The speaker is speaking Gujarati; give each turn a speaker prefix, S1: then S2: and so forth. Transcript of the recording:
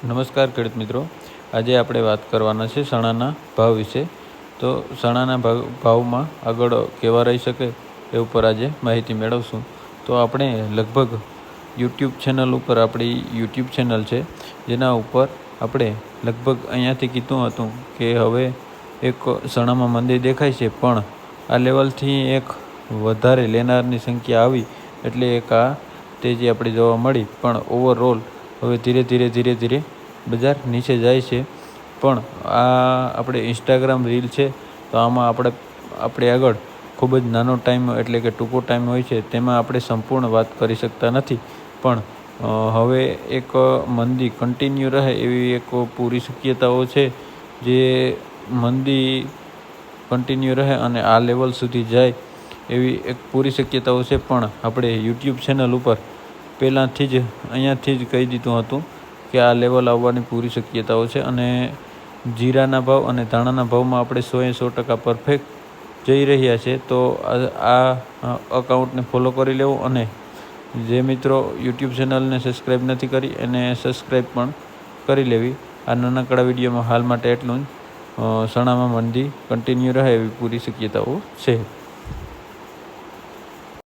S1: નમસ્કાર ખેડૂત મિત્રો, આજે આપણે વાત કરવાના છે ચણાના ભાવ વિશે. તો ચણાના ભાવમાં આગળ કેવા રહી શકે એ ઉપર આજે માહિતી મેળવશું. તો આપણે લગભગ યુટ્યુબ ચેનલ ઉપર, આપણી યુટ્યુબ ચેનલ છે જેના ઉપર આપણે લગભગ અહીંયાથી કીધું હતું કે હવે એક ચણામાં મંદી દેખાય છે, પણ આ લેવલથી એક વધારે લેનારની સંખ્યા આવી એટલે એક આ તેજી આપણે જોવા મળી. પણ ઓવરઓલ હવે ધીરે ધીરે બજાર નીચે જાય છે. પણ આ આપણે ઇન્સ્ટાગ્રામ રીલ છે, તો આમાં આપણે આગળ ખૂબ જ નાનો ટાઈમ એટલે કે ટૂંકો ટાઈમ હોય છે, તેમાં આપણે સંપૂર્ણ વાત કરી શકતા નથી. પણ હવે એક મંદી કન્ટિન્યુ રહે એવી એક પૂરી શક્યતાઓ છે. જે મંદી કન્ટિન્યુ રહે અને આ લેવલ સુધી જાય એવી એક પૂરી શક્યતાઓ છે. પણ આપણે યુટ્યુબ ચેનલ ઉપર પહેલાંથી જ અહીંયાથી જ કહી દીધું હતું કે આ લેવલ આવવાની પૂરી શક્યતાઓ છે. અને જીરાના ભાવ અને ધાણાના ભાવમાં આપણે 100% પરફેક્ટ જઈ રહ્યા છે. તો આ અકાઉન્ટને ફોલો કરી લેવું, અને જે મિત્રો યુટ્યુબ ચેનલને સબસ્ક્રાઈબ નથી કરી એને સબસ્ક્રાઈબ પણ કરી લેવી. આ નાનકડા વિડીયોમાં હાલ માટે એટલું જ. ચણામાં મંદી કન્ટિન્યુ રહે એવી પૂરી શક્યતાઓ છે.